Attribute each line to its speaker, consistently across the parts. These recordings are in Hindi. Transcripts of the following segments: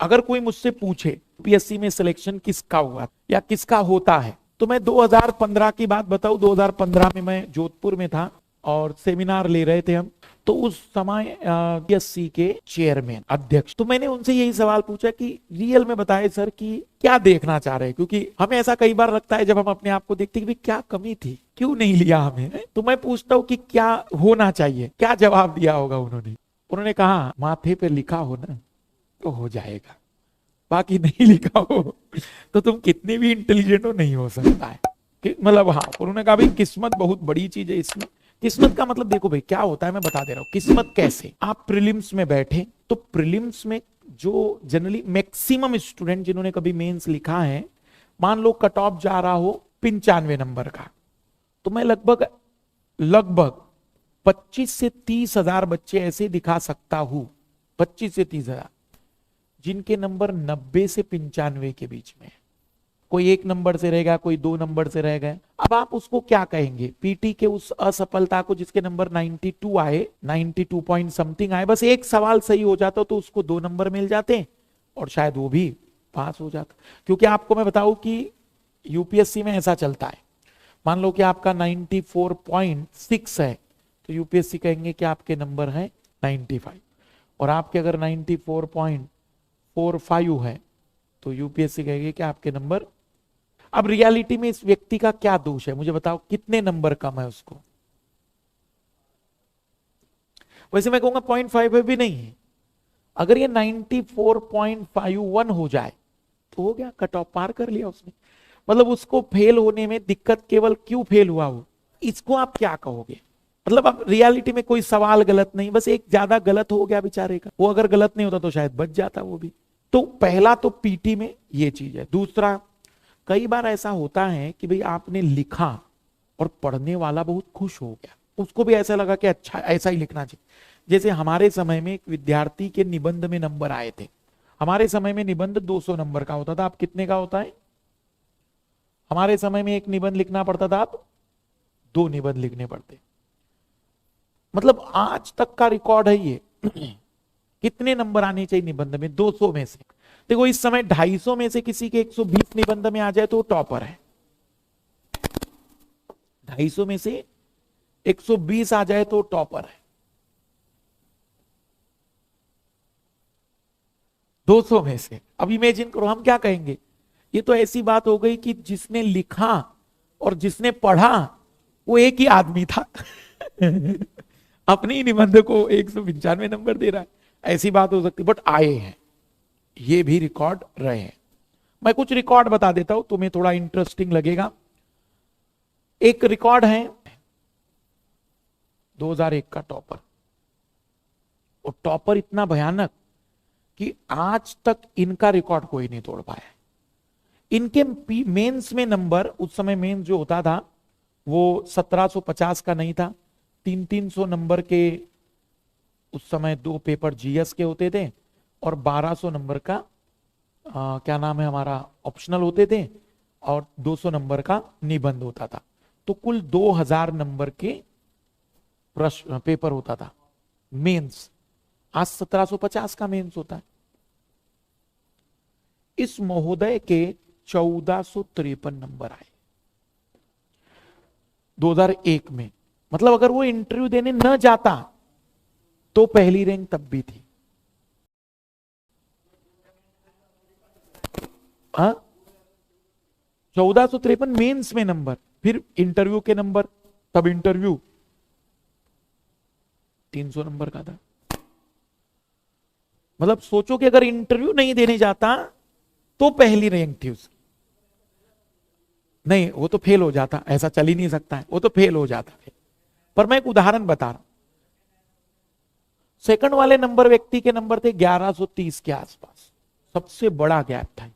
Speaker 1: अगर कोई मुझसे पूछे यूपीएससी में सिलेक्शन किसका हुआ या किसका होता है, तो मैं 2015 की बात बताऊं। 2015 में मैं जोधपुर में था और सेमिनार ले रहे थे हम। तो उस समय यूपीएससी के चेयरमैन अध्यक्ष, तो मैंने उनसे यही सवाल पूछा कि रियल में बताए सर कि क्या देखना चाह रहे हैं, क्योंकि हमें ऐसा कई बार लगता है जब हम अपने आप को देखते हैं कि क्या कमी थी, क्यों नहीं लिया हमें। तो मैं पूछता हूँ कि क्या होना चाहिए, क्या जवाब दिया होगा उन्होंने कहा माथे पे लिखा हो ना तो हो जाएगा, बाकी नहीं लिखा हो तो तुम कितने भी इंटेलिजेंट हो नहीं हो सकता है। मतलब हाँ, उन्होंने कहा भाई किस्मत बहुत बड़ी चीज है इसमें। किस्मत का मतलब देखो भाई क्या होता है, मैं बता दे रहा हूँ किस्मत कैसे। आप प्रीलिम्स में बैठे तो प्रीलिम्स में जो जनरली मैक्सिमम स्टूडेंट जिन्होंने कभी मेंस लिखा है, मान लो कट ऑफ जा रहा हो 95 नंबर का, तो मैं लगभग 25 से 30 हजार बच्चे ऐसे दिखा सकता हूं, 25 से 30 हजार, जिनके नंबर 90 से 95 के बीच में। कोई 1 नंबर से रहेगा, कोई 2 नंबर से रह गए। अब आप उसको क्या कहेंगे, पीटी के उस असफलता को जिसके नंबर 92 आए, 92 पॉइंट समथिंग आए, बस एक सवाल सही हो जाता तो उसको 2 नंबर मिल जाते और शायद वो भी पास हो जाता। क्योंकि आपको मैं बताऊं कि यूपीएससी में ऐसा चलता है, मान लो कि आपका 94.6 है तो यूपीएससी कहेंगे कि आपके नंबर हैं 95, और आपके अगर 94.45 है तो यूपीएससी कहेगी कि आपके नंबर। अब रियलिटी में इस व्यक्ति का क्या दोष है, मुझे बताओ, कितने नंबर कम है उसको। वैसे मैं कहूंगा 0.5 भी नहीं है, अगर ये 94.51 हो जाए तो हो गया, कट ऑफ पार कर लिया उसने। मतलब उसको फेल होने में दिक्कत केवल क्यों फेल हुआ हो, इसको आप क्या कहोगे। मतलब अब रियलिटी में कोई सवाल गलत नहीं, बस एक ज्यादा गलत हो गया बेचारे का, वो अगर गलत नहीं होता तो शायद बच जाता वो भी। तो पहला तो पीटी में ये चीज है। दूसरा, कई बार ऐसा होता है कि भाई आपने लिखा और पढ़ने वाला बहुत खुश हो गया, उसको भी ऐसा लगा कि अच्छा ऐसा ही लिखना चाहिए। जैसे हमारे समय में एक विद्यार्थी के निबंध में नंबर आए थे। हमारे समय में निबंध 200 नंबर का होता था, आप कितने का होता है। हमारे समय में एक निबंध लिखना पड़ता था, आप 2 निबंध लिखने पड़ते। मतलब आज तक का रिकॉर्ड है ये। कितने नंबर आने चाहिए निबंध में, 200 में से। देखो इस समय 250 में से किसी के 120 निबंध में आ जाए तो टॉपर है, 250 में से 120 आ जाए तो टॉपर है, 200 में से। अब इमेजिन करो हम क्या कहेंगे, ये तो ऐसी बात हो गई कि जिसने लिखा और जिसने पढ़ा वो एक ही आदमी था। अपने ही निबंध को 195 नंबर दे रहा है, ऐसी बात हो सकती। बट आए हैं, ये भी रिकॉर्ड रहे हैं। मैं कुछ रिकॉर्ड बता देता हूं, तुम्हें थोड़ा इंटरेस्टिंग लगेगा। एक रिकॉर्ड है 2001 का टॉपर, और टॉपर इतना भयानक कि आज तक इनका रिकॉर्ड कोई नहीं तोड़ पाया। इनके मेंस में नंबर, उस समय मेंस जो होता था वो 1750 का नहीं था, 300 नंबर के उस समय 2 पेपर जीएस के होते थे, और 1200 नंबर का क्या नाम है हमारा ऑप्शनल होते थे, और 200 नंबर का निबंध होता था। तो कुल 2000 नंबर के प्रश्न पेपर होता था मेंस। आज 1750 का मेंस होता है। इस महोदय के 1453 नंबर आए 2001 में। मतलब अगर वो इंटरव्यू देने न जाता तो पहली रैंक तब भी थी। 1453 मेंस में नंबर, फिर इंटरव्यू के नंबर, तब इंटरव्यू 300 नंबर का था। मतलब सोचो कि अगर इंटरव्यू नहीं देने जाता तो पहली रैंक थी उसकी। नहीं, वो तो फेल हो जाता, ऐसा चल ही नहीं सकता है, वो तो फेल हो जाता है। पर मैं एक उदाहरण बता रहा हूं। सेकंड वाले नंबर व्यक्ति के नंबर थे 1130 के आसपास, सबसे बड़ा गैप था,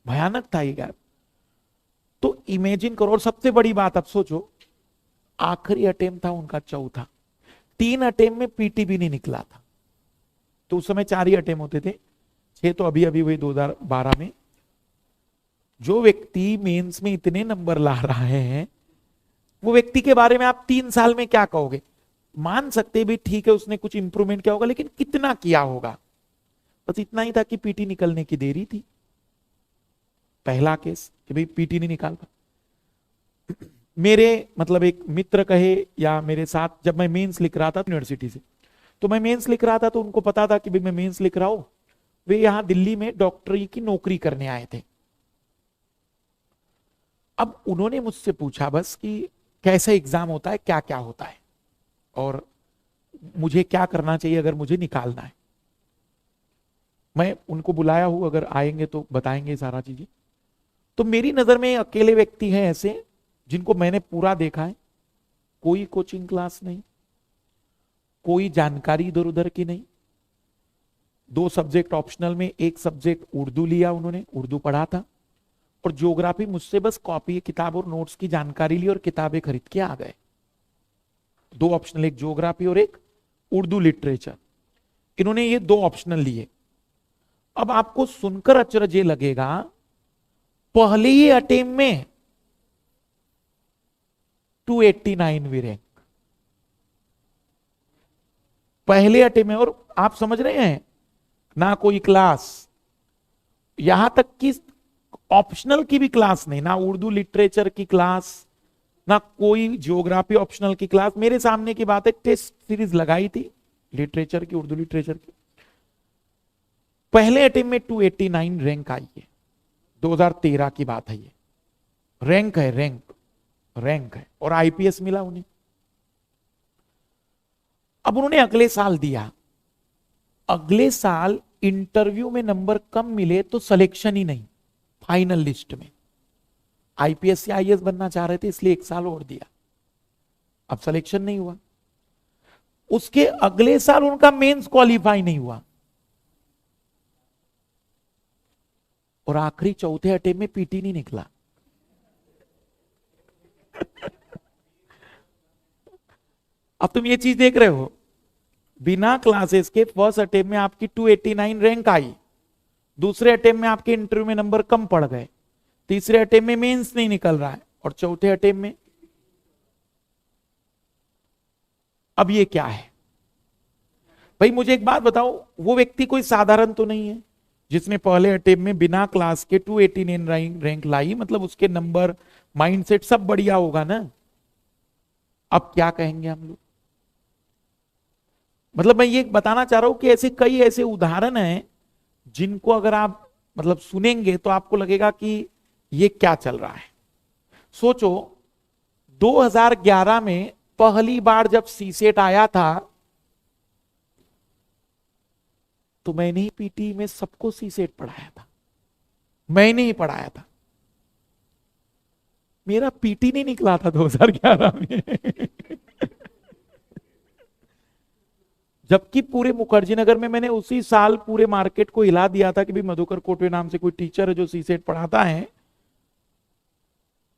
Speaker 1: भयानक था ये गैप। तो इमेजिन करो, और सबसे बड़ी बात अब सोचो, आखिरी अटेम्प्ट था उनका चौथा, 3 अटेम्प्ट में पीटी भी नहीं निकला था। तो उस समय 4 ही अटेम्प्ट होते थे, 6 तो अभी अभी हुए 2012 में। जो व्यक्ति मेंस में इतने नंबर ला रहा है, वो व्यक्ति के बारे में आप 3 साल में क्या कहोगे। मान सकते भी ठीक है उसने कुछ इंप्रूवमेंट किया होगा, लेकिन कितना किया होगा। बस इतना ही था कि पीटी निकलने की देरी थी। पहला केस कि भाई पीटी नहीं निकाल पा। मेरे मतलब एक मित्र कहे या मेरे साथ जब मैं मेंस लिख रहा था यूनिवर्सिटी से, तो मैं मेंस लिख रहा था तो उनको पता था कि भाई मैं मेंस लिख रहा हूं। वे यहां दिल्ली में डॉक्टरी की नौकरी करने आए थे। अब उन्होंने मुझसे पूछा बस कि कैसे एग्जाम होता है, क्या क्या होता है, और मुझे क्या करना चाहिए अगर मुझे निकालना है। मैं उनको बुलाया हूं, अगर आएंगे तो बताएंगे सारा चीजें। तो मेरी नजर में अकेले व्यक्ति हैं ऐसे जिनको मैंने पूरा देखा है। कोई कोचिंग क्लास नहीं, कोई जानकारी इधर उधर की नहीं। 2 सब्जेक्ट ऑप्शनल में, एक सब्जेक्ट उर्दू लिया उन्होंने, उर्दू पढ़ा था, और ज्योग्राफी मुझसे बस कॉपी किताब और नोट्स की जानकारी ली और किताबें खरीद के आ गए। 2 ऑप्शनल, एक ज्योग्राफी और एक उर्दू लिटरेचर, इन्होंने ये 2 ऑप्शनल लिए। अब आपको सुनकर अचरज ये लगेगा, पहले ही अटेम्प्ट में 289वीं रैंक, पहले अटेम्प्ट में। और आप समझ रहे हैं, ना कोई क्लास, यहां तक कि ऑप्शनल की भी क्लास नहीं, ना उर्दू लिटरेचर की क्लास, ना कोई ज्योग्राफी ऑप्शनल की क्लास। मेरे सामने की बात है, टेस्ट सीरीज लगाई थी लिटरेचर की, उर्दू लिटरेचर की। पहले अटेम्प्ट में 289 रैंक आई है। 2013 की बात है ये। रैंक है, रैंक है, और आईपीएस मिला उन्हें। अब उन्होंने अगले साल दिया। अगले साल इंटरव्यू में नंबर कम मिले तो सिलेक्शन ही नहीं फाइनल लिस्ट में। आईपीएस से आईएएस बनना चाह रहे थे, इसलिए 1 साल और दिया। अब सिलेक्शन नहीं हुआ। उसके अगले साल उनका मेंस क्वालिफाई नहीं हुआ, और आखिरी चौथे अटेम्प्ट में पीटी नहीं निकला। अब तुम ये चीज देख रहे हो, बिना क्लासेस के फर्स्ट अटेम्प्ट में आपकी 289 रैंक आई, दूसरे अटेम्प्ट में आपके इंटरव्यू में नंबर कम पड़ गए, तीसरे अटेम्प्ट में मेंस नहीं निकल रहा है, और चौथे अटेम्प्ट में। अब ये क्या है भाई? मुझे एक बात बताओ, वो व्यक्ति कोई साधारण तो नहीं है जिसने पहले अटेम्प्ट में बिना क्लास के 289 रैंक लाई, मतलब उसके नंबर, माइंडसेट सब बढ़िया होगा ना। अब क्या कहेंगे हम लोग? मतलब मैं ये बताना चाह रहा हूं कि ऐसे कई ऐसे उदाहरण हैं जिनको अगर आप मतलब सुनेंगे तो आपको लगेगा कि ये क्या चल रहा है। सोचो, 2011 में पहली बार जब सीसेट आया था तो मैंने ही पीटी में सबको सीसेट पढ़ाया था, मैंने ही पढ़ाया था। मेरा पीटी नहीं निकला था 2011 में। जबकि पूरे मुखर्जी नगर में मैंने उसी साल पूरे मार्केट को हिला दिया था कि भाई मधुकर कोटवे नाम से कोई टीचर है जो सीसेट पढ़ाता है।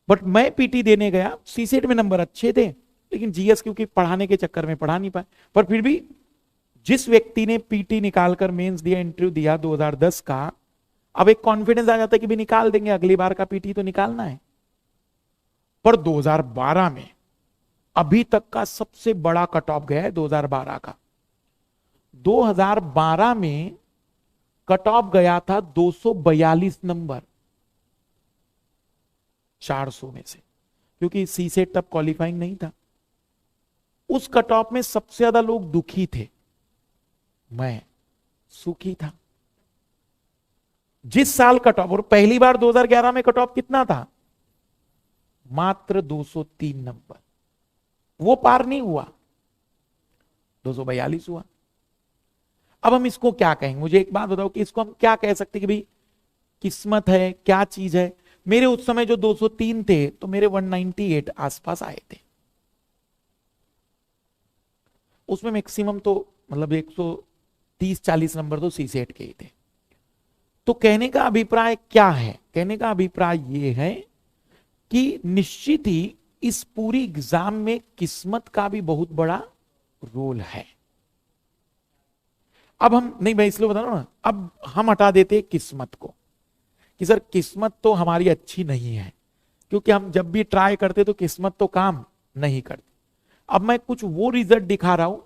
Speaker 1: बट मैं पीटी देने गया, सीसेट में नंबर अच्छे थे, लेकिन जीएस क्योंकि पढ़ाने के चक्कर में पढ़ा नहीं पाए। पर फिर भी जिस व्यक्ति ने पीटी निकालकर मेंस दिया, इंटरव्यू दिया 2010 का, अब एक कॉन्फिडेंस आ जाता है कि भी निकाल देंगे, अगली बार का पीटी तो निकालना है। पर 2012 में अभी तक का सबसे बड़ा कट ऑफ गया है 2012 का। 2012 में कट ऑफ गया था 242 नंबर 400 में से, क्योंकि सीसेट तब क्वालिफाइंग नहीं था। उस कट ऑफ में सबसे ज्यादा लोग दुखी थे, मैं सुखी था। जिस साल कट ऑफ, और पहली बार 2011 में कट ऑफ कितना था? मात्र 203 नंबर, वो पार नहीं हुआ, 242 हुआ। अब हम इसको क्या कहेंगे? मुझे एक बात बताओ कि इसको हम क्या कह सकते हैं कि भाई किस्मत है, क्या चीज है? मेरे उस समय जो 203 थे तो मेरे 198 आसपास आए थे। उसमें मैक्सिमम तो मतलब 130-40 नंबर तो सीसेट के ही थे। तो कहने का अभिप्राय क्या है? कहने का अभिप्राय यह है कि निश्चित ही इस पूरी एग्जाम में किस्मत का भी बहुत बड़ा रोल है। अब हम नहीं, मैं इसलिए बता रहा हूं ना, अब हम हटा देते हैं किस्मत को कि सर किस्मत तो हमारी अच्छी नहीं है, क्योंकि हम जब भी ट्राई करते तो किस्मत तो काम नहीं करती। अब मैं कुछ वो रिजल्ट दिखा रहा हूं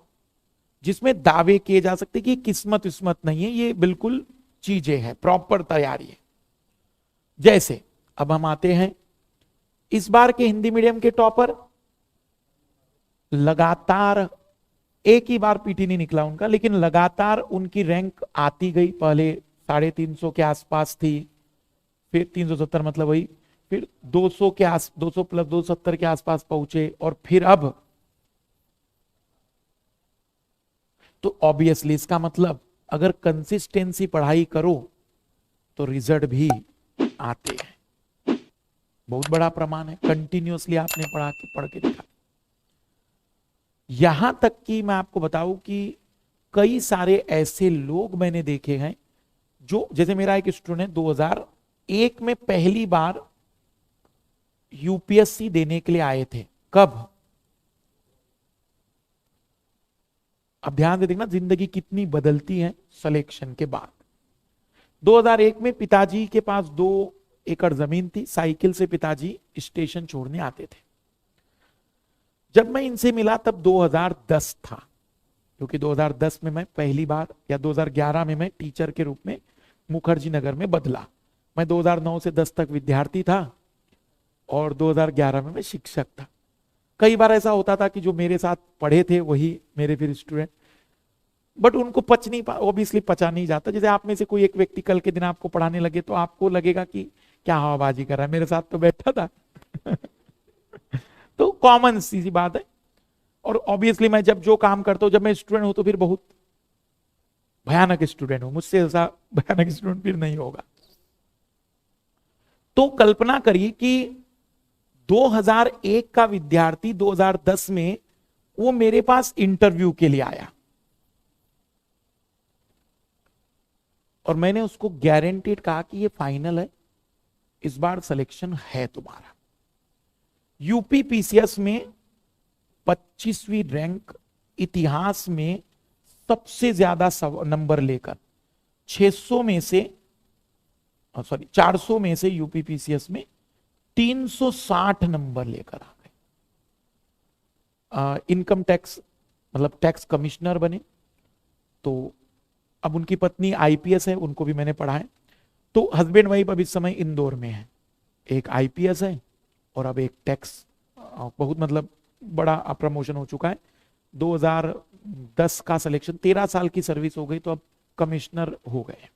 Speaker 1: जिसमें दावे किए जा सकते कि किस्मत विस्मत नहीं है, ये बिल्कुल चीजें हैं, प्रॉपर तैयारी है। जैसे अब हम आते हैं इस बार के हिंदी मीडियम के टॉपर, लगातार एक ही बार पीटी नहीं निकला उनका, लेकिन लगातार उनकी रैंक आती गई। पहले 350 के आसपास थी, फिर 370 मतलब वही, फिर 200 के 200 प्लस 270 के आसपास पहुंचे, और फिर अब तो ऑब्वियसली इसका मतलब अगर कंसिस्टेंसी पढ़ाई करो तो रिजल्ट भी आते हैं। बहुत बड़ा प्रमाण है, कंटिन्यूअसली आपने पढ़ के दिखा। यहां तक कि मैं आपको बताऊं कि कई सारे ऐसे लोग मैंने देखे हैं जो, जैसे मेरा एक स्टूडेंट 2001 में पहली बार यूपीएससी देने के लिए आए थे। कब? अब ध्यान से देखना, जिंदगी कितनी बदलती है सिलेक्शन के बाद। 2001 में पिताजी के पास 2 एकड़ जमीन थी, साइकिल से पिताजी स्टेशन छोड़ने आते थे। जब मैं इनसे मिला तब 2010 था, क्योंकि 2010 में मैं पहली बार, या 2011 में मैं टीचर के रूप में मुखर्जी नगर में बदला। मैं 2009 से 10 तक विद्यार्थी था और 2011 में मैं शिक्षक था। कई बार ऐसा होता था कि जो मेरे साथ पढ़े थे वही मेरे फिर स्टूडेंट, बट उनको पच नहीं ऑब्वियसली पचा नहीं जाता। जैसे आप में से कोई एक व्यक्ति कल के दिन आपको पढ़ाने लगे तो आपको लगेगा कि क्या हवाबाजी कर रहा है, मेरे साथ तो बैठा था। तो कॉमन सी बात है। और ऑब्वियसली मैं जब जो काम करता हूं, जब मैं स्टूडेंट हूं तो फिर बहुत भयानक स्टूडेंट हूं, मुझसे ऐसा भयानक स्टूडेंट फिर नहीं होगा। तो कल्पना करिए कि 2001 का विद्यार्थी 2010 में वो मेरे पास इंटरव्यू के लिए आया और मैंने उसको गारंटीड कहा कि ये फाइनल है, इस बार सिलेक्शन है तुम्हारा। यूपी पीसीएस में 25वीं रैंक, इतिहास में सबसे ज्यादा नंबर लेकर 600 में से 400 में से यूपी पीसीएस में 360 नंबर लेकर आ गए। इनकम टैक्स मतलब टैक्स कमिश्नर बने। तो अब उनकी पत्नी आईपीएस है, उनको भी मैंने पढ़ा है। तो हस्बैंड वाइफ अब इस समय इंदौर में है, एक आईपीएस है और अब एक टैक्स, बहुत मतलब बड़ा प्रमोशन हो चुका है। 2010 का सिलेक्शन, 13 साल की सर्विस हो गई तो अब कमिश्नर हो गए।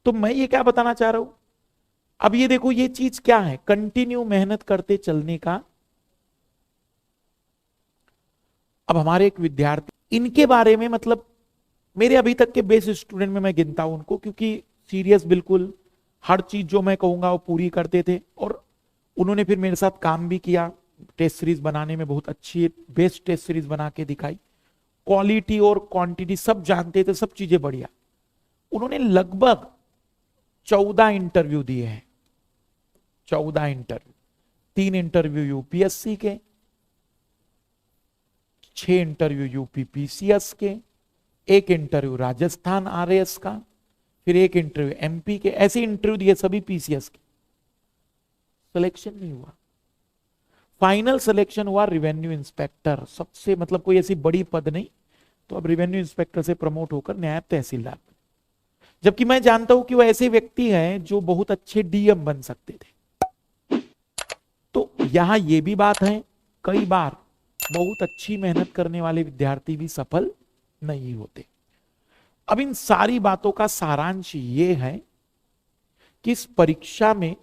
Speaker 1: तो मैं ये क्या बताना चाह रहा हूं, अब ये देखो ये चीज क्या है, कंटिन्यू मेहनत करते चलने का। अब हमारे एक विद्यार्थी, इनके बारे में मतलब मेरे अभी तक के बेस्ट स्टूडेंट में मैं गिनता हूं उनको, क्योंकि सीरियस बिल्कुल हर चीज जो मैं कहूंगा वो पूरी करते थे। और उन्होंने फिर मेरे साथ काम भी किया, टेस्ट सीरीज बनाने में बहुत अच्छी बेस्ट टेस्ट सीरीज बना के दिखाई। क्वालिटी और क्वांटिटी सब जानते थे, सब चीजें बढ़िया। उन्होंने लगभग 14 इंटरव्यू दिए हैं, 14 इंटरव्यू। 3 इंटरव्यू यूपीएससी के, 6 इंटरव्यू यूपी पीसीएस के, 1 इंटरव्यू राजस्थान आरएएस का, फिर 1 इंटरव्यू एमपी के। ऐसे इंटरव्यू दिए सभी पीसीएस के, सिलेक्शन नहीं हुआ। फाइनल सिलेक्शन हुआ रेवेन्यू इंस्पेक्टर, सबसे मतलब कोई ऐसी बड़ी पद नहीं, तो अब रेवेन्यू इंस्पेक्टर से प्रमोट होकर नायब तहसीलदार। जबकि मैं जानता हूं कि वो ऐसे व्यक्ति हैं जो बहुत अच्छे डीएम बन सकते थे। तो यहां ये भी बात है, कई बार बहुत अच्छी मेहनत करने वाले विद्यार्थी भी सफल नहीं होते। अब इन सारी बातों का सारांश ये है कि इस परीक्षा में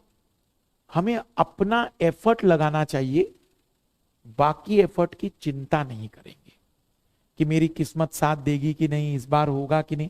Speaker 1: हमें अपना एफर्ट लगाना चाहिए, बाकी एफर्ट की चिंता नहीं करेंगे कि मेरी किस्मत साथ देगी कि नहीं, इस बार होगा कि नहीं।